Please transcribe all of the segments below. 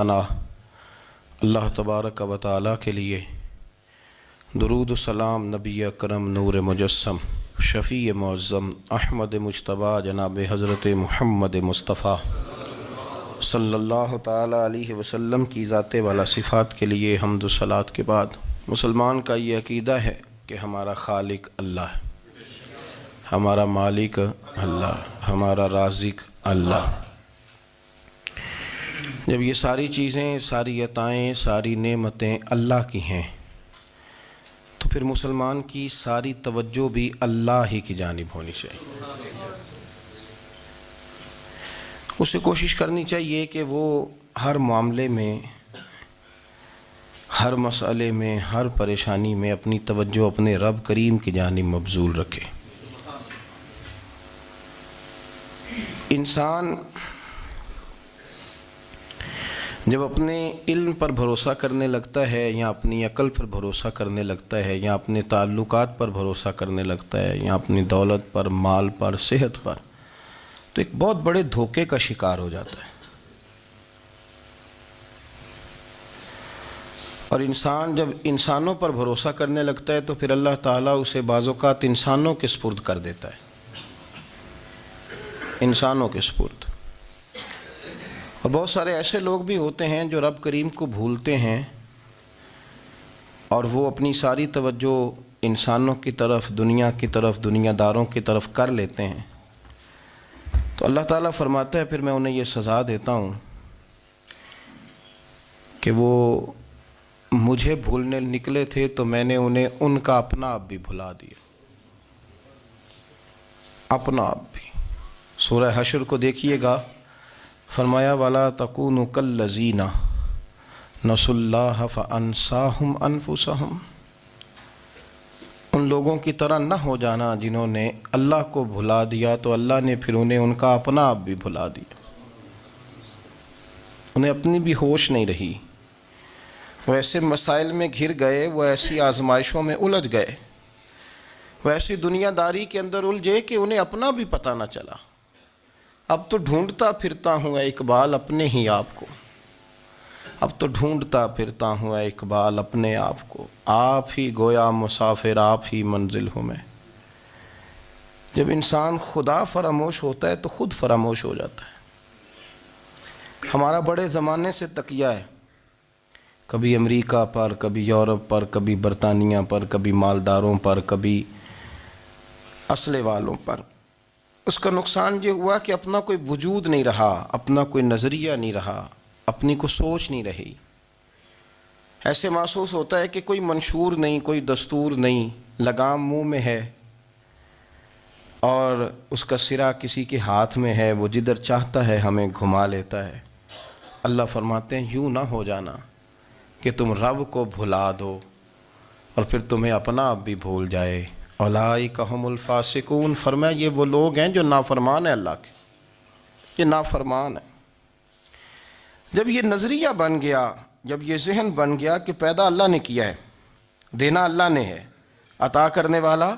اللہ تبارک و تعالی کے لیے درود و سلام نبی اکرم نور مجسم شفیع معظم احمد مجتبیٰ جناب حضرت محمد مصطفیٰ صلی اللہ تعالی علیہ وسلم کی ذات والا صفات کے لیے حمد و صلات کے بعد مسلمان کا یہ عقیدہ ہے کہ ہمارا خالق اللہ ہے، ہمارا مالک اللہ، ہمارا رازق اللہ۔ جب یہ ساری چیزیں، ساری عطائیں، ساری نعمتیں اللہ کی ہیں تو پھر مسلمان کی ساری توجہ بھی اللہ ہی کی جانب ہونی چاہیے۔ اسے کوشش کرنی چاہیے کہ وہ ہر معاملے میں، ہر مسئلے میں، ہر پریشانی میں اپنی توجہ اپنے رب کریم کی جانب مبذول رکھے۔ انسان جب اپنے علم پر بھروسہ کرنے لگتا ہے یا اپنی عقل پر بھروسہ کرنے لگتا ہے یا اپنے تعلقات پر بھروسہ کرنے لگتا ہے یا اپنی دولت پر، مال پر، صحت پر، تو ایک بہت بڑے دھوکے کا شکار ہو جاتا ہے۔ اور انسان جب انسانوں پر بھروسہ کرنے لگتا ہے تو پھر اللہ تعالیٰ اسے بعض اوقات انسانوں کے سپرد کر دیتا ہے، انسانوں کے سپرد۔ اور بہت سارے ایسے لوگ بھی ہوتے ہیں جو رب کریم کو بھولتے ہیں اور وہ اپنی ساری توجہ انسانوں کی طرف، دنیا کی طرف، دنیا داروں کی طرف کر لیتے ہیں، تو اللہ تعالیٰ فرماتا ہے پھر میں انہیں یہ سزا دیتا ہوں کہ وہ مجھے بھولنے نکلے تھے تو میں نے انہیں ان کا اپنا آپ بھی بھلا دیا، اپنا آپ بھی۔ سورہ حشر کو دیکھیے گا، فرمایا وَلَا تَكُونُوا كَالَّذِينَ نَسُوا اللَّهَ فَأَنسَاهُمْ أَنفُسَهُمْ۔ ان لوگوں کی طرح نہ ہو جانا جنہوں نے اللہ کو بھلا دیا تو اللہ نے پھر انہیں ان کا اپنا آپ بھی بھلا دیا، انہیں اپنی بھی ہوش نہیں رہی، وہ ایسے مسائل میں گھر گئے، وہ ایسی آزمائشوں میں الجھ گئے، وہ ایسی دنیا داری کے اندر الجھے کہ انہیں اپنا بھی پتہ نہ چلا۔ اب تو ڈھونڈتا پھرتا ہوں اے اقبال اپنے ہی آپ کو، اب تو ڈھونڈتا پھرتا ہوں اے اقبال اپنے آپ کو، آپ ہی گویا مسافر، آپ ہی منزل ہوں میں۔ جب انسان خدا فراموش ہوتا ہے تو خود فراموش ہو جاتا ہے۔ ہمارا بڑے زمانے سے تکیہ ہے، کبھی امریکہ پر، کبھی یورپ پر، کبھی برطانیہ پر، کبھی مالداروں پر، کبھی اسلحے والوں پر۔ اس کا نقصان یہ ہوا کہ اپنا کوئی وجود نہیں رہا، اپنا کوئی نظریہ نہیں رہا، اپنی کوئی سوچ نہیں رہی۔ ایسے محسوس ہوتا ہے کہ کوئی منشور نہیں، کوئی دستور نہیں، لگام منہ میں ہے اور اس کا سرا کسی کے ہاتھ میں ہے، وہ جدھر چاہتا ہے ہمیں گھما لیتا ہے۔ اللہ فرماتے ہیں یوں نہ ہو جانا کہ تم رب کو بھلا دو اور پھر تمہیں اپنا آپ بھی بھول جائے۔ اولئک ھم الفاسقون، فرمایا یہ وہ لوگ ہیں جو نافرمان ہیں اللہ کے، یہ نافرمان ہیں۔ جب یہ نظریہ بن گیا، جب یہ ذہن بن گیا کہ پیدا اللہ نے کیا ہے، دینا اللہ نے ہے، عطا کرنے والا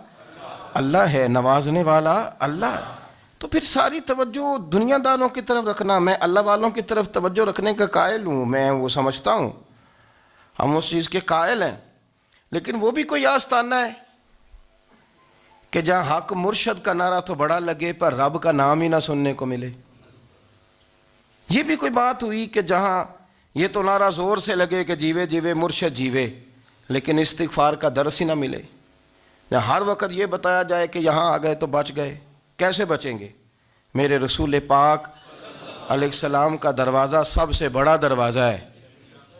اللہ ہے، نوازنے والا اللہ ہے، تو پھر ساری توجہ دنیا داروں کی طرف رکھنا، میں اللہ والوں کی طرف توجہ رکھنے کا قائل ہوں، میں وہ سمجھتا ہوں، ہم اس چیز کے قائل ہیں، لیکن وہ بھی کوئی آستانہ ہے کہ جہاں حق مرشد کا نعرہ تو بڑا لگے پر رب کا نام ہی نہ سننے کو ملے۔ یہ بھی کوئی بات ہوئی کہ جہاں یہ تو نعرہ زور سے لگے کہ جیوے جیوے مرشد جیوے، لیکن استغفار کا درس ہی نہ ملے۔ جہاں ہر وقت یہ بتایا جائے کہ یہاں آ گئے تو بچ گئے، کیسے بچیں گے؟ میرے رسول پاک علیہ السلام کا دروازہ سب سے بڑا دروازہ ہے،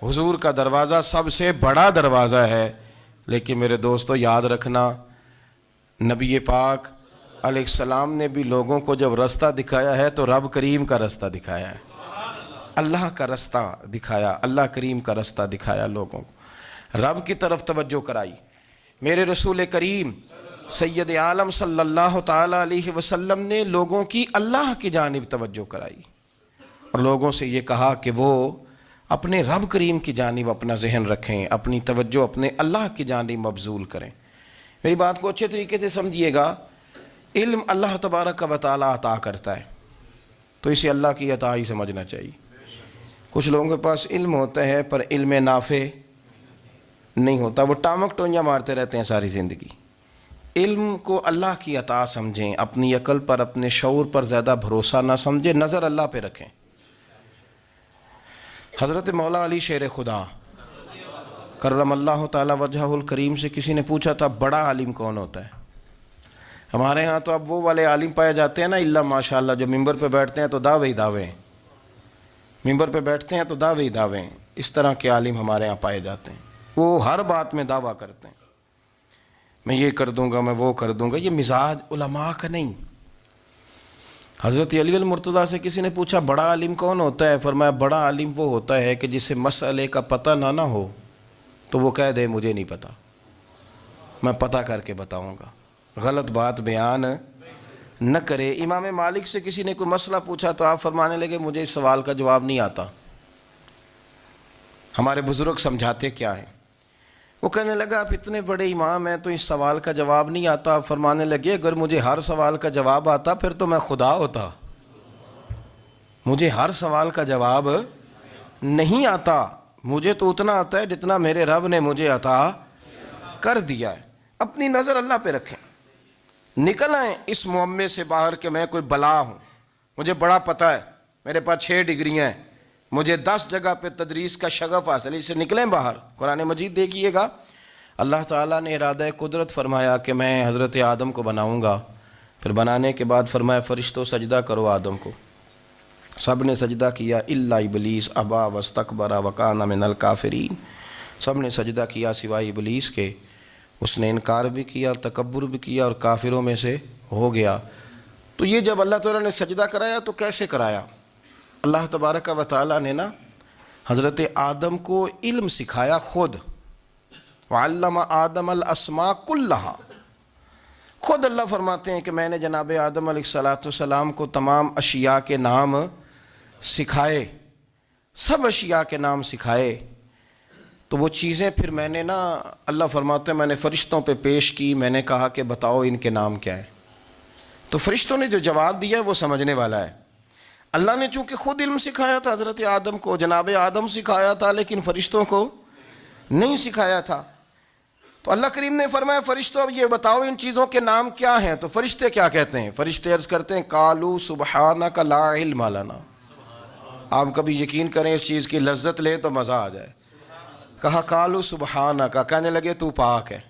حضور کا دروازہ سب سے بڑا دروازہ ہے، لیکن میرے دوستو یاد رکھنا، نبی پاک علیہ السلام نے بھی لوگوں کو جب رستہ دکھایا ہے تو رب کریم کا رستہ دکھایا ہے، اللہ کا رستہ دکھایا، اللہ کریم کا رستہ دکھایا، لوگوں کو رب کی طرف توجہ کرائی۔ میرے رسول کریم سید عالم صلی اللہ تعالی علیہ وسلم نے لوگوں کی اللہ کی جانب توجہ کرائی اور لوگوں سے یہ کہا کہ وہ اپنے رب کریم کی جانب اپنا ذہن رکھیں، اپنی توجہ اپنے اللہ کی جانب مبذول کریں۔ میری بات کو اچھے طریقے سے سمجھیے گا، علم اللہ تبارک و تعالی عطا کرتا ہے تو اسے اللہ کی عطا ہی سمجھنا چاہیے۔ کچھ لوگوں کے پاس علم ہوتا ہے پر علم نافع نہیں ہوتا، وہ ٹامک ٹونجا مارتے رہتے ہیں ساری زندگی۔ علم کو اللہ کی عطا سمجھیں، اپنی عقل پر اپنے شعور پر زیادہ بھروسہ نہ سمجھیں، نظر اللہ پہ رکھیں۔ حضرت مولا علی شیر خدا کرم اللہ تعالی وجہہ الکریم سے کسی نے پوچھا تھا بڑا عالم کون ہوتا ہے؟ ہمارے ہاں تو اب وہ والے عالم پائے جاتے ہیں نا، اللہ ماشاء اللہ، جو ممبر پہ بیٹھتے ہیں تو دعوے ہی دعوے ہیں، ممبر پہ بیٹھتے ہیں تو دعوے ہی دعوے ہیں، اس طرح کے عالم ہمارے ہاں پائے جاتے ہیں۔ وہ ہر بات میں دعویٰ کرتے ہیں، میں یہ کر دوں گا، میں وہ کر دوں گا۔ یہ مزاج علماء کا نہیں۔ حضرت علی المرتضیٰ سے کسی نے پوچھا بڑا عالم کون ہوتا ہے؟ فرمایا بڑا عالم وہ ہوتا ہے کہ جسے مسئلے کا پتہ نہ ہو تو وہ کہہ دے مجھے نہیں پتہ، میں پتہ کر کے بتاؤں گا، غلط بات بیان نہ کرے۔ امام مالک سے کسی نے کوئی مسئلہ پوچھا تو آپ فرمانے لگے مجھے اس سوال کا جواب نہیں آتا، ہمارے بزرگ سمجھاتے کیا ہیں؟ وہ کہنے لگا آپ اتنے بڑے امام ہیں تو اس سوال کا جواب نہیں آتا۔ آپ فرمانے لگے اگر مجھے ہر سوال کا جواب آتا پھر تو میں خدا ہوتا، مجھے ہر سوال کا جواب نہیں آتا، مجھے تو اتنا آتا ہے جتنا میرے رب نے مجھے عطا کر دیا ہے۔ اپنی نظر اللہ پہ رکھیں، نکل آئیں اس معمے سے باہر کہ میں کوئی بلا ہوں، مجھے بڑا پتہ ہے، میرے پاس 6 ڈگریاں ہیں، مجھے 10 جگہ پہ تدریس کا شغف حاصل ہے، اس سے نکلیں باہر۔ قرآن مجید دیکھیے گا، اللہ تعالیٰ نے ارادہ قدرت فرمایا کہ میں حضرت آدم کو بناؤں گا، پھر بنانے کے بعد فرمایا فرشتوں سجدہ کرو آدم کو، سب نے سجدہ کیا الا ابلیس ابا واستکبر وکان من الکافرین، سب نے سجدہ کیا سوائے ابلیس کے، اس نے انکار بھی کیا، تکبر بھی کیا اور کافروں میں سے ہو گیا۔ تو یہ جب اللہ تعالیٰ نے سجدہ کرایا تو کیسے کرایا؟ اللہ تبارک و تعالیٰ نے نا حضرت آدم کو علم سکھایا خود، وعلم آدم الاسماء کلہا، خود اللہ فرماتے ہیں کہ میں نے جناب آدم علیہ السلام کو تمام اشیاء کے نام سکھائے، سب اشیاء کے نام سکھائے۔ تو وہ چیزیں پھر میں نے نا، اللہ فرماتے ہیں میں نے فرشتوں پہ پیش کی، میں نے کہا کہ بتاؤ ان کے نام کیا ہے، تو فرشتوں نے جو جواب دیا ہے وہ سمجھنے والا ہے۔ اللہ نے چونکہ خود علم سکھایا تھا حضرت آدم کو، جناب آدم سکھایا تھا لیکن فرشتوں کو نہیں سکھایا تھا، تو اللہ کریم نے فرمایا فرشتوں اب یہ بتاؤ ان چیزوں کے نام کیا ہیں؟ تو فرشتے کیا کہتے ہیں؟ فرشتے عرض کرتے ہیں قالوا سبحانک لا علم لنا۔ آپ کبھی یقین کریں اس چیز کی لذت لیں تو مزہ آ جائے۔ کہا قالوا سبحانک، کہنے لگے تو پاک ہے،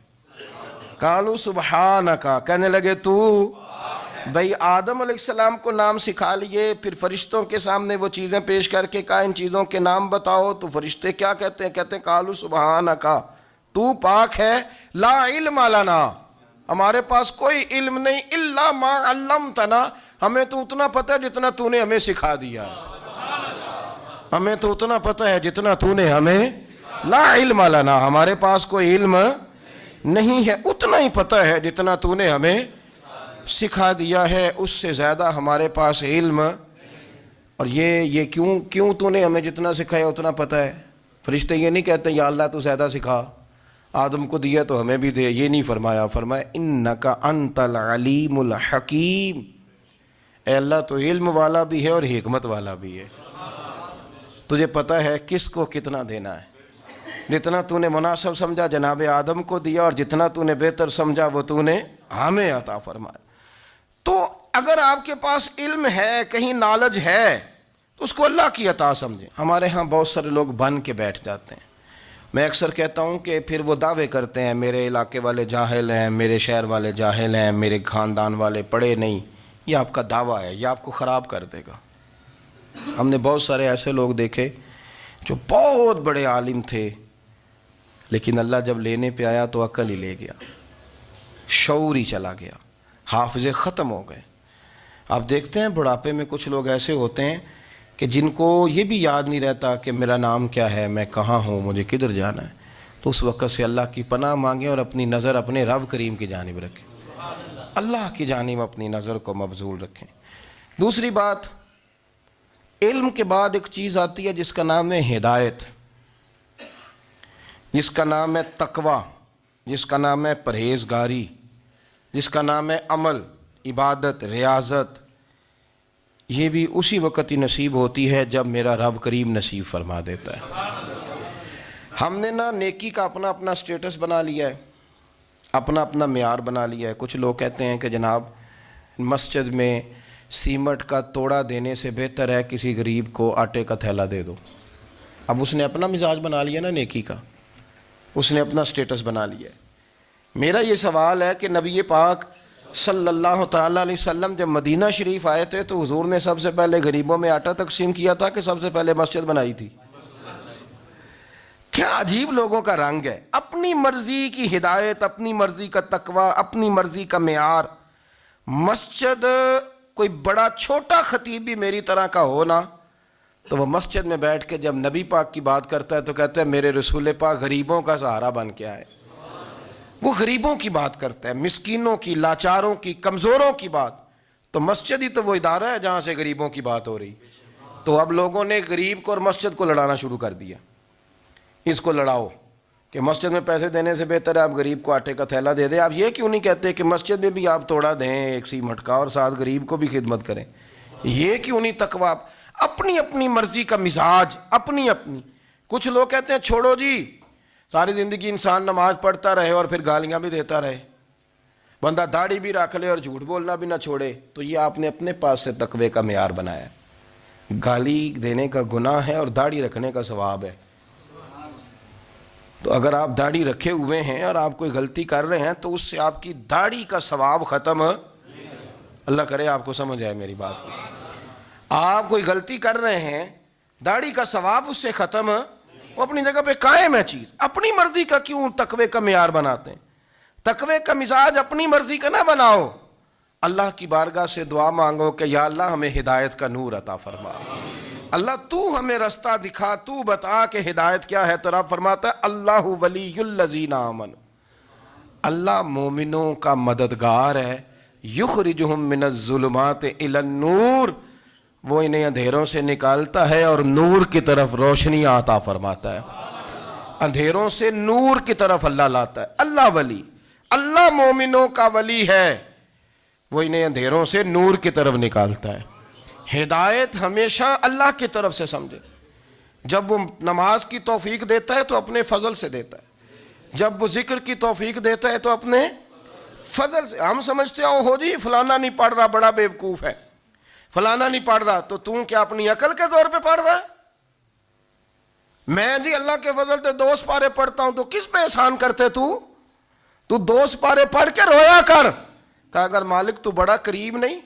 قالوا سبحانک، کہنے لگے تو بھئی آدم علیہ السلام کو نام سکھا لیے، پھر فرشتوں کے سامنے وہ چیزیں پیش کر کے کہا ان چیزوں کے نام بتاؤ، تو فرشتے کیا کہتے ہیں؟ کہتے ہیں قالوا سبحانک، تو پاک ہے، لا علم لنا، ہمارے پاس کوئی علم نہیں، الا ما علمتنا، ہمیں تو اتنا پتہ ہے جتنا تو نے ہمیں سکھا دیا ہے، ہمیں تو اتنا پتہ ہے جتنا تو نے ہمیں، لا علم لنا، ہمارے پاس کوئی علم نہیں ہے، اتنا ہی پتہ ہے جتنا تو نے ہمیں سکھا دیا ہے، اس سے زیادہ ہمارے پاس علم۔ اور یہ کیوں تو نے ہمیں جتنا سکھایا اتنا پتہ ہے؟ فرشتے یہ نہیں کہتے یا اللہ تو زیادہ سکھا، آدم کو دیا تو ہمیں بھی دے، یہ نہیں فرمایا، فرمایا انک انت العلیم الحکیم، اے اللہ تو علم والا بھی ہے اور حکمت والا بھی ہے، تجھے پتہ ہے کس کو کتنا دینا ہے، جتنا تو نے مناسب سمجھا جناب آدم کو دیا، اور جتنا تو نے بہتر سمجھا وہ تو نے ہمیں عطا فرمایا۔ تو اگر آپ کے پاس علم ہے، کہیں نالج ہے، تو اس کو اللہ کی عطا سمجھیں۔ ہمارے ہاں بہت سارے لوگ بن کے بیٹھ جاتے ہیں، میں اکثر کہتا ہوں کہ پھر وہ دعوے کرتے ہیں میرے علاقے والے جاہل ہیں، میرے شہر والے جاہل ہیں، میرے خاندان والے پڑھے نہیں۔ یہ آپ کا دعویٰ ہے، یہ آپ کو خراب کر دے گا۔ ہم نے بہت سارے ایسے لوگ دیکھے جو بہت بڑے عالم تھے، لیکن اللہ جب لینے پہ آیا تو عقل ہی لے گیا، شعور ہی چلا گیا، حافظے ختم ہو گئے۔ آپ دیکھتے ہیں بڑھاپے میں کچھ لوگ ایسے ہوتے ہیں کہ جن کو یہ بھی یاد نہیں رہتا کہ میرا نام کیا ہے، میں کہاں ہوں، مجھے کدھر جانا ہے۔ تو اس وقت سے اللہ کی پناہ مانگیں اور اپنی نظر اپنے رب کریم کی جانب رکھیں، اللہ کی جانب اپنی نظر کو مبذول رکھیں۔ دوسری بات، علم کے بعد ایک چیز آتی ہے جس کا نام ہے ہدایت، جس کا نام ہے تقوی، جس کا نام ہے پرہیزگاری، جس کا نام ہے عمل، عبادت، ریاضت۔ یہ بھی اسی وقت ہی نصیب ہوتی ہے جب میرا رب کریم نصیب فرما دیتا ہے۔ ہم نے نا نیکی کا اپنا اپنا سٹیٹس بنا لیا ہے، اپنا اپنا معیار بنا لیا ہے۔ کچھ لوگ کہتے ہیں کہ جناب مسجد میں سیمٹ کا توڑا دینے سے بہتر ہے کسی غریب کو آٹے کا تھیلا دے دو۔ اب اس نے اپنا مزاج بنا لیا نا نیکی کا، اس نے اپنا سٹیٹس بنا لیا ہے۔ میرا یہ سوال ہے کہ نبی پاک صلی اللہ تعالیٰ علیہ وسلم جب مدینہ شریف آئے تھے تو حضور نے سب سے پہلے غریبوں میں آٹا تقسیم کیا تھا کہ سب سے پہلے مسجد بنائی تھی؟ کیا عجیب لوگوں کا رنگ ہے، اپنی مرضی کی ہدایت، اپنی مرضی کا تقوی، اپنی مرضی کا معیار۔ مسجد کوئی بڑا چھوٹا خطیب بھی میری طرح کا ہو نا تو وہ مسجد میں بیٹھ کے جب نبی پاک کی بات کرتا ہے تو کہتا ہے میرے رسول پاک غریبوں کا سہارا بن کے آئے۔ وہ غریبوں کی بات کرتا ہے، مسکینوں کی، لاچاروں کی، کمزوروں کی بات۔ تو مسجد ہی تو وہ ادارہ ہے جہاں سے غریبوں کی بات ہو رہی۔ تو اب لوگوں نے غریب کو اور مسجد کو لڑانا شروع کر دیا، اس کو لڑاؤ کہ مسجد میں پیسے دینے سے بہتر ہے آپ غریب کو آٹے کا تھیلا دے دیں۔ آپ یہ کیوں نہیں کہتے کہ مسجد میں بھی آپ توڑا دیں ایک سیمٹ کا اور ساتھ غریب کو بھی خدمت کریں؟ یہ کیوں نہیں تقویٰ؟ اپنی اپنی مرضی کا مزاج، اپنی اپنی۔ کچھ لوگ کہتے ہیں چھوڑو جی، ساری زندگی انسان نماز پڑھتا رہے اور پھر گالیاں بھی دیتا رہے، بندہ داڑھی بھی رکھ لے اور جھوٹ بولنا بھی نہ چھوڑے، تو یہ آپ نے اپنے پاس سے تقوی کا معیار بنایا ہے۔ گالی دینے کا گناہ ہے اور داڑھی رکھنے کا ثواب ہے۔ تو اگر آپ داڑھی رکھے ہوئے ہیں اور آپ کوئی غلطی کر رہے ہیں تو اس سے آپ کی داڑھی کا ثواب ختم، اللہ کرے آپ کو سمجھ آئے میری بات کی۔ آپ کوئی غلطی کر رہے ہیں، داڑھی کا ثواب اس سے ختم، وہ اپنی جگہ پہ قائم ہے چیز۔ اپنی مرضی کا کیوں تقوی کا معیار بناتے ہیں؟ تقوی کا مزاج اپنی مرضی کا نہ بناؤ، اللہ کی بارگاہ سے دعا مانگو کہ یا اللہ ہمیں ہدایت کا نور عطا فرما، اللہ تو ہمیں رستہ دکھا، تو بتا کہ ہدایت کیا ہے۔ تو رب فرماتا ہے اللہ ولی الذین آمنوا، اللہ مومنوں کا مددگار ہے، یخرجہم من الظلمات الی النور، وہ انہیں اندھیروں سے نکالتا ہے اور نور کی طرف روشنی عطا فرماتا ہے۔ اندھیروں سے نور کی طرف اللہ لاتا ہے۔ اللہ ولی، اللہ مومنوں کا ولی ہے، وہ انہیں اندھیروں سے نور کی طرف نکالتا ہے۔ ہدایت ہمیشہ اللہ کی طرف سے سمجھے۔ جب وہ نماز کی توفیق دیتا ہے تو اپنے فضل سے دیتا ہے، جب وہ ذکر کی توفیق دیتا ہے تو اپنے فضل سے۔ ہم سمجھتے ہیں ہو جی فلانا نہیں پڑھ رہا بڑا بیوقوف ہے، فلانا نہیں پڑھ رہا، تو تم کیا اپنی عقل کے زور پہ پڑھ رہا ہے؟ میں جی اللہ کے فضل سے 2 سپارے پڑھتا ہوں، تو کس پہ احسان کرتے تو 2 سپارے پڑھ کے رویا کر۔ کہا اگر مالک تو بڑا قریب نہیں،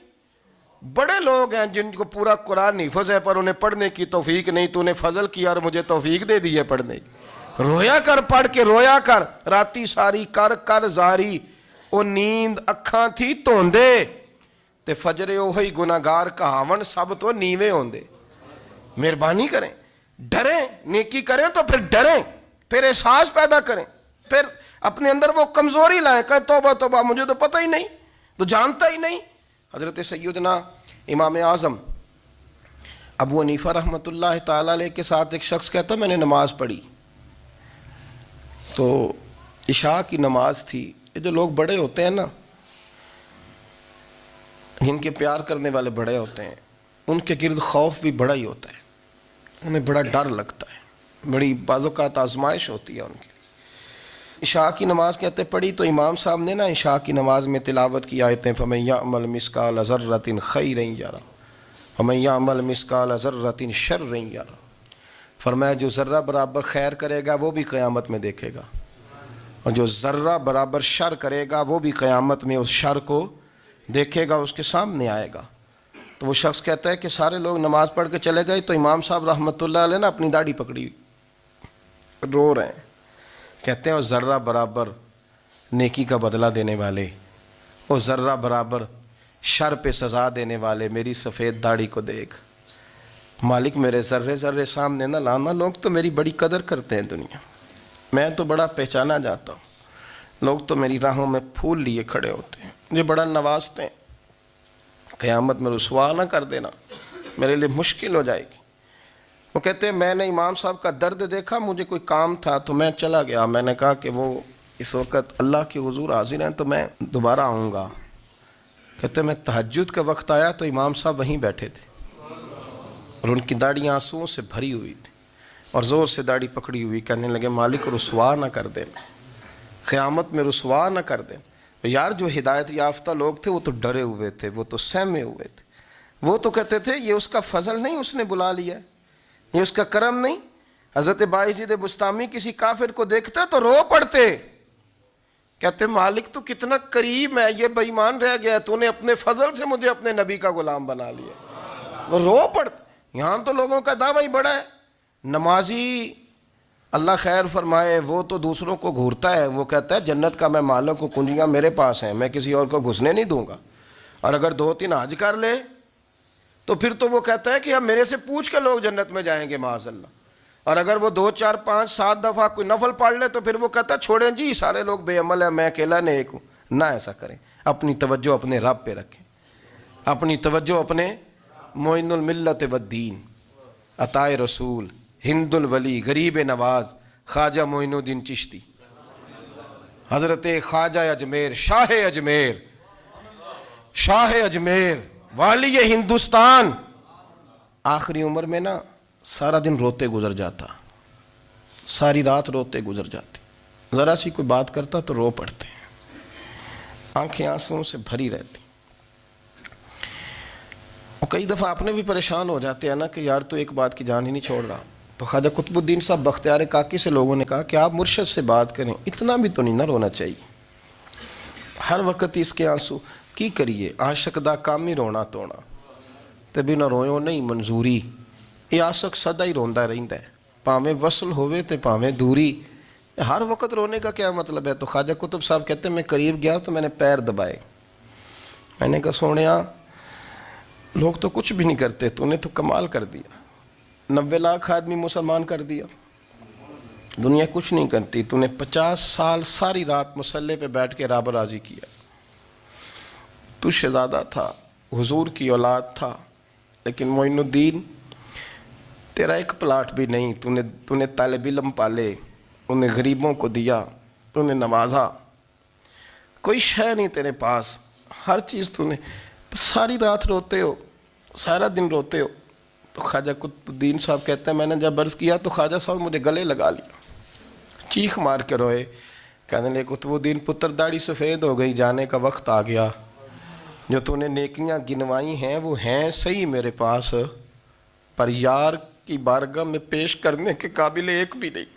بڑے لوگ ہیں جن کو پورا قرآن حفظ ہے پر انہیں پڑھنے کی توفیق نہیں، تو انہیں فضل کیا اور مجھے توفیق دے دی ہے پڑھنے کی۔ رویا کر، پڑھ کے رویا کر، راتی ساری کر کر زاری، وہ نیند اکھاں تھی توندے تے فجرے اوہی گناہگار کہاون سب تو نیوے ہوندے۔ مہربانی کریں، ڈریں، نیکی کریں تو پھر ڈریں، پھر احساس پیدا کریں، پھر اپنے اندر وہ کمزوری لائیں، کہیں توبہ توبہ مجھے تو پتہ ہی نہیں، تو جانتا ہی نہیں۔ حضرت سیدنا امام اعظم ابو حنیفہ رحمۃ اللہ تعالیٰ علیہ کے ساتھ ایک شخص کہتا میں نے نماز پڑھی، تو عشاء کی نماز تھی۔ یہ جو لوگ بڑے ہوتے ہیں نا، جن کے پیار کرنے والے بڑے ہوتے ہیں، ان کے گرد خوف بھی بڑا ہی ہوتا ہے، انہیں بڑا ڈر لگتا ہے، بڑی بعض اوقات آزمائش ہوتی ہے ان کی۔ عشاء کی نماز کہتے پڑھی تو امام صاحب نے نا عشاء کی نماز میں تلاوت کی آیتیں فَمَن يَعْمَلْ مِثْقَالَ ذَرَّةٍ خَيْرًا يَرَهُ وَمَن يَعْمَلْ مِثْقَالَ ذَرَّةٍ شَرًّا يَرَهُ، فرمایا جو ذرہ برابر خیر کرے گا وہ بھی قیامت میں دیکھے گا، اور جو ذرہ برابر شر کرے گا وہ بھی قیامت میں اس شر کو دیکھے گا، اس کے سامنے آئے گا۔ تو وہ شخص کہتا ہے کہ سارے لوگ نماز پڑھ کے چلے گئے تو امام صاحب رحمۃ اللہ علیہ نے اپنی داڑھی پکڑی، رو رہے ہیں، کہتے ہیں وہ ذرہ برابر نیکی کا بدلہ دینے والے، وہ ذرہ برابر شر پہ سزا دینے والے میری سفید داڑھی کو دیکھ، مالک میرے ذرے ذرے سامنے نہ لانا، لوگ تو میری بڑی قدر کرتے ہیں دنیا، میں تو بڑا پہچانا جاتا ہوں، لوگ تو میری راہوں میں پھول لیے کھڑے ہوتے ہیں، مجھے بڑا نوازتے ہیں، قیامت میں رسوا نہ کر دینا، میرے لیے مشکل ہو جائے گی۔ وہ کہتے ہیں میں نے امام صاحب کا درد دیکھا، مجھے کوئی کام تھا تو میں چلا گیا، میں نے کہا کہ وہ اس وقت اللہ کے حضور حاضر ہیں تو میں دوبارہ آؤں گا۔ کہتے ہیں میں تہجد کا وقت آیا تو امام صاحب وہیں بیٹھے تھے، اور ان کی داڑھی آنسوؤں سے بھری ہوئی تھی اور زور سے داڑھی پکڑی ہوئی، کہنے لگے مالک رسوا نہ کر دیں، قیامت میں رسوا نہ کر دیں۔ یار جو ہدایت یافتہ لوگ تھے وہ تو ڈرے ہوئے تھے، وہ تو سہمے ہوئے تھے، وہ تو کہتے تھے یہ اس کا فضل نہیں، اس نے بلا لیا، یہ اس کا کرم نہیں۔ حضرت باعزید بستامی کسی کافر کو دیکھتے تو رو پڑتے، کہتے مالک تو کتنا قریب ہے، یہ بے ایمان رہ گیا، تو نے اپنے فضل سے مجھے اپنے نبی کا غلام بنا لیا، وہ رو پڑتے۔ یہاں تو لوگوں کا دعویٰ ہی بڑا ہے، نمازی اللہ خیر فرمائے وہ تو دوسروں کو گھورتا ہے، وہ کہتا ہے جنت کا میں مالک ہوں، کنجیاں میرے پاس ہیں، میں کسی اور کو گھسنے نہیں دوں گا، اور اگر 2-3 حج کر لے تو پھر تو وہ کہتا ہے کہ اب میرے سے پوچھ کے لوگ جنت میں جائیں گے معاذ اللہ، اور اگر وہ 2 4 5 7 دفعہ کوئی نفل پڑھ لے تو پھر وہ کہتا ہے چھوڑیں جی سارے لوگ بے عمل ہیں، میں اکیلا نیک ہوں۔ نہ ایسا کریں، اپنی توجہ اپنے رب پہ رکھیں، اپنی توجہ اپنے معین الملت والدین، عطائے رسول، ہند الولی، غریب نواز، خواجہ معین الدین چشتی، حضرت خواجہ اجمیر، شاہ اجمیر، شاہ اجمیر، والی ہندوستان۔ آخری عمر میں نا سارا دن روتے گزر جاتا، ساری رات روتے گزر جاتی، ذرا سی کوئی بات کرتا تو رو پڑتے، آنکھیں آنسوؤں سے بھری رہتی۔ اور کئی دفعہ اپنے بھی پریشان ہو جاتے ہیں نا کہ یار تو ایک بات کی جان ہی نہیں چھوڑ رہا، تو خواجہ قطب الدین صاحب بختیار کاکی سے لوگوں نے کہا کہ آپ مرشد سے بات کریں، اتنا بھی تو نہیں نہ رونا چاہیے، ہر وقت اس کے آنسو کی کریے، عاشق دا کام ہی رونا تونا، تے بھی نہ رویو نہیں منظوری، یہ عاشق سدا ہی روندا رہندا ہے، پاویں وصل ہوئے تے پاویں دوری، ہر وقت رونے کا کیا مطلب ہے؟ تو خواجہ قطب صاحب کہتے ہیں میں قریب گیا تو میں نے پیر دبائے، میں نے کہا سونیا لوگ تو کچھ بھی نہیں کرتے، تو نے تو کمال کر دیا، 90 لاکھ آدمی مسلمان کر دیا، دنیا کچھ نہیں کرتی، تو نے 50 سال ساری رات مصلے پہ بیٹھ کے رب راضی کیا، تو شہزادہ تھا، حضور کی اولاد تھا، لیکن معین الدین تیرا ایک پلاٹ بھی نہیں، تو نے طالب علم پالے، انہیں غریبوں کو دیا، تو نے نوازا، کوئی شے نہیں تیرے پاس، ہر چیز تو نے، ساری رات روتے ہو، سارا دن روتے ہو۔ تو خواجہ قطب الدین صاحب کہتے ہیں میں نے جب عرض کیا تو خواجہ صاحب مجھے گلے لگا لیا، چیخ مار کے روئے، کہنے لگے قطب الدین پتر داڑھی سفید ہو گئی، جانے کا وقت آ گیا، جو تو نے نیکیاں گنوائی ہیں وہ ہیں صحیح میرے پاس، پر یار کی بارگاہ میں پیش کرنے کے قابل ایک بھی نہیں،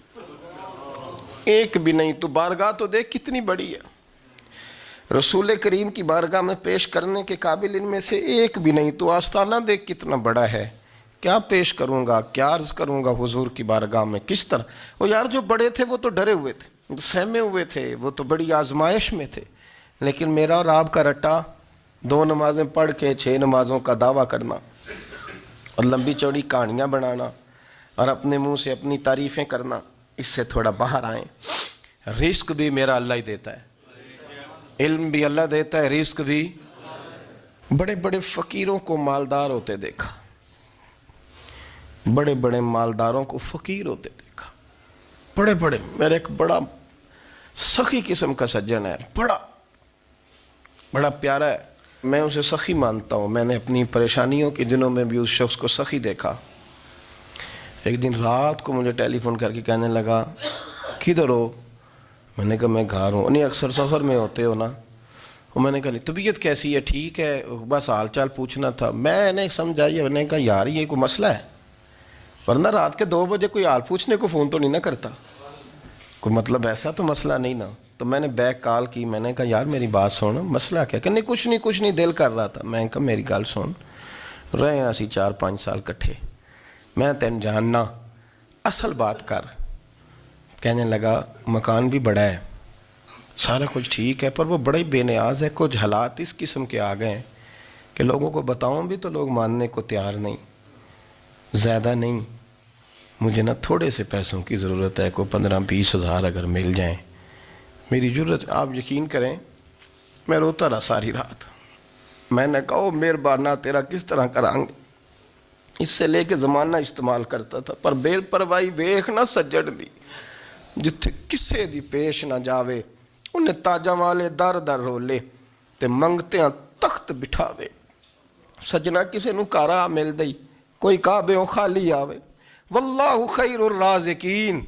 ایک بھی نہیں، تو بارگاہ تو دیکھ کتنی بڑی ہے، رسول کریم کی بارگاہ میں پیش کرنے کے قابل ان میں سے ایک بھی نہیں، تو آستانہ دیکھ کتنا بڑا ہے، کیا پیش کروں گا، کیا عرض کروں گا حضور کی بارگاہ میں، کس طرح؟ وہ یار جو بڑے تھے وہ تو ڈرے ہوئے تھے، سہمے ہوئے تھے، وہ تو بڑی آزمائش میں تھے، لیکن میرا اور آپ کا رٹا 2 نمازیں پڑھ کے 6 نمازوں کا دعویٰ کرنا اور لمبی چوڑی کہانیاں بنانا اور اپنے منہ سے اپنی تعریفیں کرنا، اس سے تھوڑا باہر آئیں۔ رزق بھی میرا اللہ ہی دیتا ہے، علم بھی اللہ دیتا ہے، رزق بھی۔ بڑے بڑے فقیروں کو مالدار ہوتے دیکھا، بڑے بڑے مالداروں کو فقیر ہوتے دیکھا، بڑے بڑے، میرے ایک بڑا سخی قسم کا سجن ہے، بڑا پیارا ہے، میں اسے سخی مانتا ہوں، میں نے اپنی پریشانیوں کے دنوں میں بھی اس شخص کو سخی دیکھا۔ ایک دن رات کو مجھے ٹیلی فون کر کے کہنے لگا کدھر ہو؟ میں نے کہا میں گھر ہوں۔ نہیں اکثر سفر میں ہوتے ہو نا؟ اور میں نے کہا طبیعت کیسی ہے؟ ٹھیک ہے، بس حال چال پوچھنا تھا۔ میں نے سمجھائی، میں نے کہا یار یہ کوئی مسئلہ ہے، ورنہ رات کے 2 بجے کوئی حال پوچھنے کو فون تو نہیں نہ کرتا، کوئی مطلب ایسا تو مسئلہ نہیں نا؟ تو میں نے بیک کال کی، میں نے کہا یار میری بات سن، مسئلہ کیا؟ کہ نہیں کچھ نہیں دل کر رہا تھا۔ میں نے کہا میری گل سن، رہے ہیں اسی 4-5 سال کٹھے، میں تین جاننا، اصل بات کر۔ کہنے لگا مکان بھی بڑا ہے، سارا کچھ ٹھیک ہے، پر وہ بڑا ہی بے نیاز ہے، کچھ حالات اس قسم کے آ گئے ہیں کہ لوگوں کو بتاؤں بھی تو لوگ ماننے کو تیار نہیں، زیادہ نہیں، مجھے نا تھوڑے سے پیسوں کی ضرورت ہے، کوئی 15-20 ہزار اگر مل جائیں، میری ضرورت۔ آپ یقین کریں میں روتا رہا ساری رات۔ میں نے کہا او مہربانہ تیرا کس طرح کرانگے، اس سے لے کے زمانہ استعمال کرتا تھا، پر بے پرواہی ویکھ نہ سجڑ دی، جتھے کسے دی پیش نہ جاوے، انہیں تاجاں والے در در رولے تے منگتیاں تخت بٹھاوے۔ سجنا کسے نو کارا مل دئی، کوئی کعبے خالی آوے. واللہ خیر الرازقین.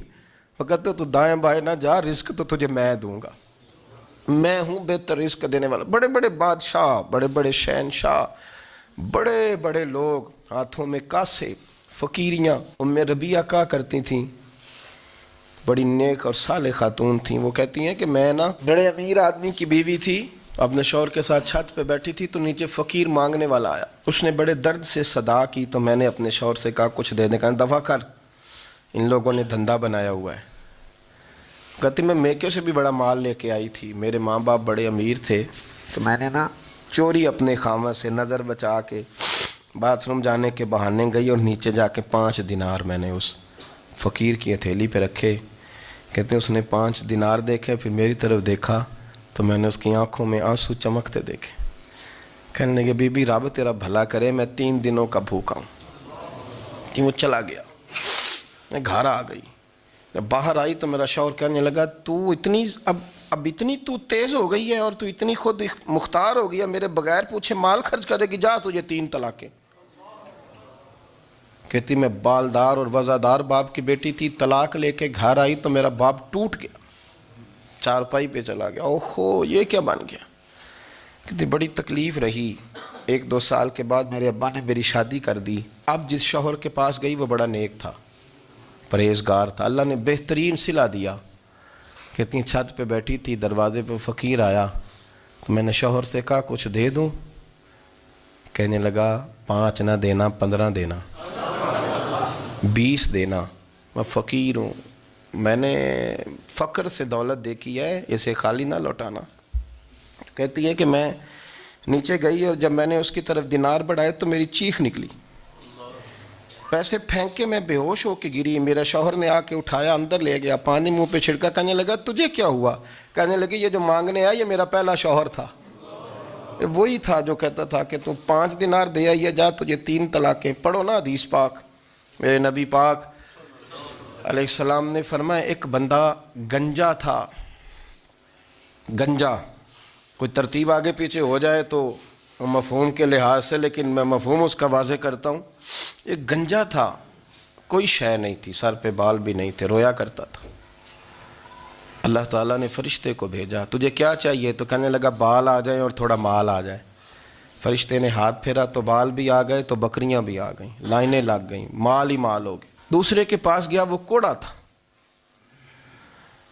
وہ کہتے تو دائیں بائیں نہ جا، رزق تو تجھے میں دوں گا، میں ہوں بہتر رزق دینے والا. بڑے بڑے بادشاہ، بڑے بڑے شہنشاہ، بڑے بڑے لوگ، ہاتھوں میں کاسے، فقیریاں. ام ربیعہ کہا کرتی تھیں، بڑی نیک اور صالح خاتون تھیں. وہ کہتی ہیں کہ میں نا بڑے امیر آدمی کی بیوی تھی، اپنے شوہر کے ساتھ چھت پہ بیٹھی تھی تو نیچے فقیر مانگنے والا آیا. اس نے بڑے درد سے صدا کی تو میں نے اپنے شوہر سے کہا کچھ دے دیں. کہا دفع کر، ان لوگوں نے دھندا بنایا ہوا ہے. کہتی میں میکے سے بھی بڑا مال لے کے آئی تھی، میرے ماں باپ بڑے امیر تھے تو میں نے نا چوری اپنے خامہ سے نظر بچا کے باتھ روم جانے کے بہانے گئی اور نیچے جا کے 5 دینار میں نے اس فقیر کی ہتھیلی پہ رکھے. کہتے اس نے 5 دینار دیکھے، پھر میری طرف دیکھا تو میں نے اس کی آنکھوں میں آنسو چمکتے دیکھے. کہنے لگے بی بی رب تیرا بھلا کرے، میں 3 دنوں کا بھوکا ہوں. کہ وہ چلا گیا. میں گھر آ گئی، جب باہر آئی تو میرا شوہر کہنے لگا تو اتنی اب اتنی تو تیز ہو گئی ہے اور تو اتنی خود مختار ہو گئی ہے، میرے بغیر پوچھے مال خرچ کرے گی، جا تجھے 3 طلاقیں. کہتی میں بالدار اور وزادار باپ کی بیٹی تھی، طلاق لے کے گھر آئی تو میرا باپ ٹوٹ گیا، چارپائی پہ چلا گیا. اوہو یہ کیا بن گیا. کہتی بڑی تکلیف رہی. 1-2 سال کے بعد میرے ابا نے میری شادی کر دی. اب جس شوہر کے پاس گئی وہ بڑا نیک تھا، پرہیزگار تھا، اللہ نے بہترین صلہ دیا. کہتی چھت پہ بیٹھی تھی، دروازے پہ فقیر آیا تو میں نے شوہر سے کہا کچھ دے دوں. کہنے لگا 5 نہ دینا، 15 دینا، 20 دینا، میں فقیر ہوں، میں نے فقر سے دولت دیکھی ہے، اسے خالی نہ لوٹانا. کہتی ہے کہ میں نیچے گئی اور جب میں نے اس کی طرف دینار بڑھائے تو میری چیخ نکلی، پیسے پھینک کے میں بے ہوش ہو کے گری. میرا شوہر نے آ کے اٹھایا، اندر لے گیا، پانی منہ پہ چھڑکا. کہنے لگا تجھے کیا ہوا. کہنے لگی یہ جو مانگنے آیا یہ میرا پہلا شوہر تھا، وہی تھا جو کہتا تھا کہ تو 5 دینار دے آئیے، جا تجھے 3 طلاقیں. پڑھو نا حدیث پاک. میرے نبی پاک علیہ السلام نے فرمایا ایک بندہ گنجا تھا. گنجا، کوئی ترتیب آگے پیچھے ہو جائے تو مفہوم کے لحاظ سے، لیکن میں مفہوم اس کا واضح کرتا ہوں. ایک گنجا تھا، کوئی شے نہیں تھی، سر پہ بال بھی نہیں تھے، رویا کرتا تھا. اللہ تعالیٰ نے فرشتے کو بھیجا، تجھے کیا چاہیے. تو کہنے لگا بال آ جائیں اور تھوڑا مال آ جائے. فرشتے نے ہاتھ پھیرا تو بال بھی آ گئے تو بکریاں بھی آ گئیں، لائنیں لگ گئیں، مال ہی مال ہو گئے. دوسرے کے پاس گیا، وہ کوڑا تھا.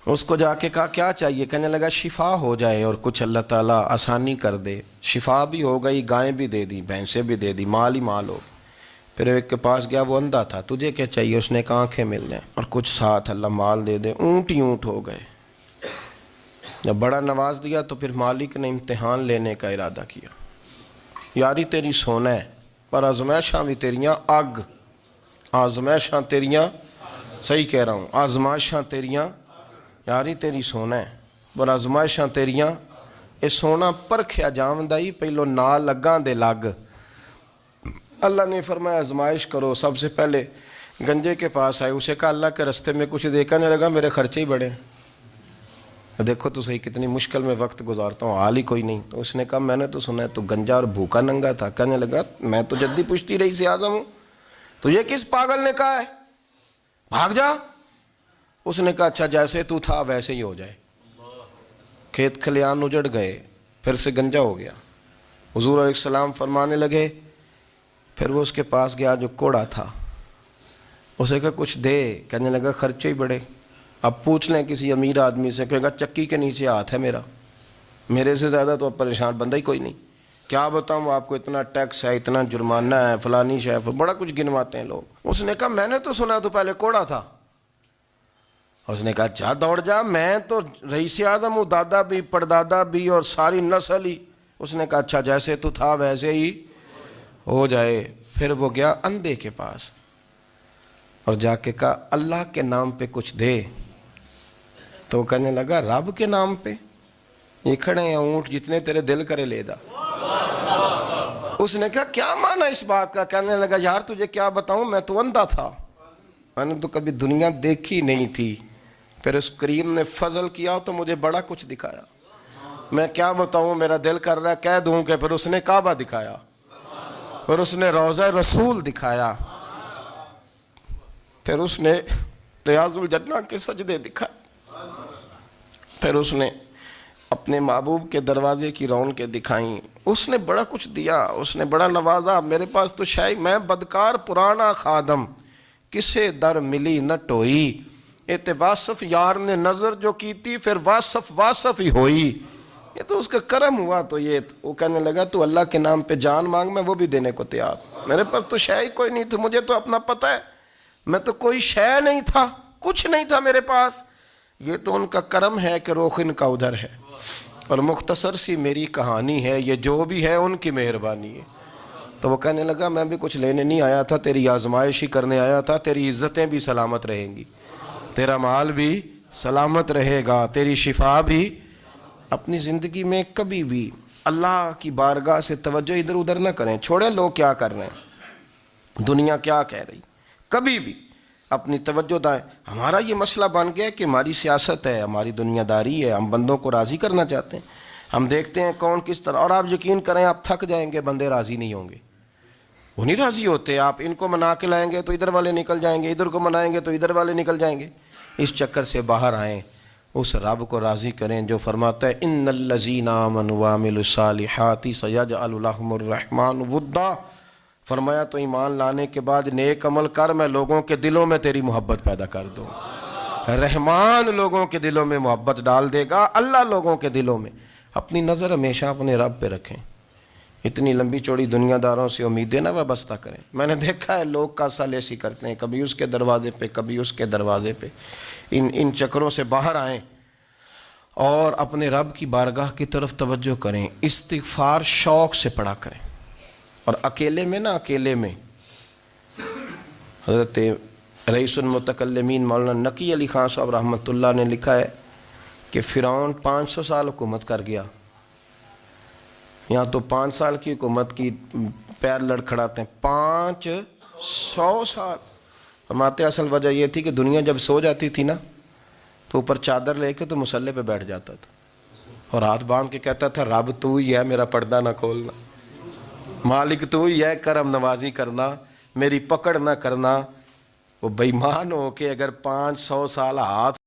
اس کو جا کے کہا کیا چاہیے. کہنے لگا شفا ہو جائے اور کچھ اللہ تعالیٰ آسانی کر دے. شفا بھی ہو گئی، گائیں بھی دے دی، بھینسیں بھی دے دی، مال ہی مال ہو. پھر ایک کے پاس گیا، وہ اندھا تھا. تجھے کیا چاہیے. اس نے کہا آنکھیں مل جائیں اور کچھ ساتھ اللہ مال دے دے. اونٹ ہی اونٹ ہو گئے. جب بڑا نواز دیا تو پھر مالک نے امتحان لینے کا ارادہ کیا. یاری تیری سونا ہے پر آزمائشاں بھی تیریاں اگ. آزمائشاں تیریاں، صحیح کہہ رہا ہوں، آزمائشاں تیریاں. یاری تیری سونا ہے پر آزمائشاں تیریاں. اے سونا پرکھیا جامدائی پہلو نال لگاں دے لگ. اللہ نے فرمایا آزمائش کرو. سب سے پہلے گنجے کے پاس آئے، اسے کہا اللہ کے رستے میں کچھ دیکھا نہیں لگا، میرے خرچے ہی بڑے. دیکھو تو صحیح کتنی مشکل میں وقت گزارتا ہوں، حال ہی کوئی نہیں. تو اس نے کہا میں نے تو سنا ہے تو گنجا اور بھوکا ننگا تھا. کہنے لگا میں تو جدی پشتی رئیس اعظم ہوں، تو یہ کس پاگل نے کہا ہے بھاگ جا. اس نے کہا اچھا جیسے تو تھا ویسے ہی ہو جائے. کھیت کھلیان اجڑ گئے، پھر سے گنجا ہو گیا. حضور علیہ السلام فرمانے لگے. پھر وہ اس کے پاس گیا جو کوڑا تھا، اسے کہا کچھ دے. کہنے لگا خرچے ہی بڑے. اب پوچھ لیں کسی امیر آدمی سے، کہے گا چکی کے نیچے ہاتھ ہے میرا، میرے سے زیادہ تو اب پریشان بندہ ہی کوئی نہیں. کیا بتاؤں آپ کو، اتنا ٹیکس ہے، اتنا جرمانہ ہے، فلانی شے، بڑا کچھ گنواتے ہیں لوگ. اس نے کہا میں نے تو سنا تو پہلے کوڑا تھا. اس نے کہا جا دوڑ جا، میں تو رئیس اعظم ہوں، دادا بھی پردادا بھی اور ساری نسل ہی. اس نے کہا اچھا جیسے تو تھا ویسے ہی ہو جائے. پھر وہ گیا اندھے کے پاس اور جا کے کہا اللہ کے نام پہ کچھ دے. تو کہنے لگا رب کے نام پہ؟ یہ کھڑے ہیں اونٹ، جتنے تیرے دل کرے لے دا. اس نے کہا کیا معنی اس بات کا. کہنے لگا یار تجھے کیا بتاؤں، میں تو اندھا تھا، میں نے تو کبھی دنیا دیکھی نہیں تھی. پھر اس کریم نے فضل کیا تو مجھے بڑا کچھ دکھایا. میں کیا بتاؤں، میرا دل کر رہا ہے کہہ دوں کہ پھر اس نے کعبہ دکھایا، پھر اس نے روضہ رسول دکھایا، پھر اس نے ریاض الجنہ کے سجدے دکھائے، پھر اس نے اپنے محبوب کے دروازے کی رونقیں دکھائیں، اس نے بڑا کچھ دیا، اس نے بڑا نوازا۔ میرے پاس تو شاید میں بدکار پرانا خادم، کسے در ملی نہ ٹوئی، ایت واصف یار نے نظر جو کی تھی، پھر واصف ہی ہوئی۔ یہ تو اس کا کرم ہوا۔ تو یہ وہ کہنے لگا تو اللہ کے نام پہ جان مانگ، میں وہ بھی دینے کو تیار۔ میرے پاس تو شے کوئی نہیں تھی، مجھے تو اپنا پتہ ہے، میں تو کوئی شے نہیں تھا، کچھ نہیں تھا میرے پاس۔ یہ تو ان کا کرم ہے کہ رخ ان کا ادھر ہے، اور مختصر سی میری کہانی ہے، یہ جو بھی ہے ان کی مہربانی ہے۔ تو وہ کہنے لگا میں بھی کچھ لینے نہیں آیا تھا، تیری آزمائش ہی کرنے آیا تھا، تیری عزتیں بھی سلامت رہیں گی، تیرا مال بھی سلامت رہے گا، تیری شفا بھی۔ اپنی زندگی میں کبھی بھی اللہ کی بارگاہ سے توجہ ادھر ادھر نہ کریں، چھوڑیں لوگ کیا کر رہے ہیں، دنیا کیا کہہ رہی، کبھی بھی اپنی توجہ دائیں۔ ہمارا یہ مسئلہ بن گیا کہ ہماری سیاست ہے، ہماری دنیا داری ہے، ہم بندوں کو راضی کرنا چاہتے ہیں، ہم دیکھتے ہیں کون کس طرح، اور آپ یقین کریں آپ تھک جائیں گے، بندے راضی نہیں ہوں گے، وہ نہیں راضی ہوتے۔ آپ ان کو منا کے لائیں گے تو ادھر والے نکل جائیں گے، ادھر کو منائیں گے تو ادھر والے نکل جائیں گے۔ اس چکر سے باہر آئیں، اس رب کو راضی کریں جو فرماتا ہے ان الذین آمنوا وعملوا الصالحات سیجعل لهم الرحمن ودا۔ فرمایا تو ایمان لانے کے بعد نیک عمل کر، میں لوگوں کے دلوں میں تیری محبت پیدا کر دوں گا۔ رحمان لوگوں کے دلوں میں محبت ڈال دے گا، اللہ لوگوں کے دلوں میں۔ اپنی نظر ہمیشہ اپنے رب پہ رکھیں، اتنی لمبی چوڑی دنیا داروں سے امیدیں نہ وابستہ کریں۔ میں نے دیکھا ہے لوگ کا سال ایسی کرتے ہیں، کبھی اس کے دروازے پہ کبھی اس کے دروازے پہ۔ ان چکروں سے باہر آئیں اور اپنے رب کی بارگاہ کی طرف توجہ کریں، استغفار شوق سے پڑھا کریں۔ اور اکیلے میں نا، اکیلے میں حضرت رئیس المتکلمین مولانا نقی علی خان صاحب رحمۃ اللہ نے لکھا ہے کہ فرعون 500 سال حکومت کر گیا، یہاں تو 5 سال کی حکومت کی پیر لڑکھڑاتے ہیں، 500 سال۔ فرماتے اصل وجہ یہ تھی کہ دنیا جب سو جاتی تھی نا تو اوپر چادر لے کے تو مسلح پہ بیٹھ جاتا تھا اور ہاتھ باندھ کے کہتا تھا رب تو ہی ہے، میرا پردہ نہ کھولنا، مالک تو ہی ہے، کرم نوازی کرنا، میری پکڑ نہ کرنا۔ وہ بے ایمان ہو کے اگر 500 سال ہاتھ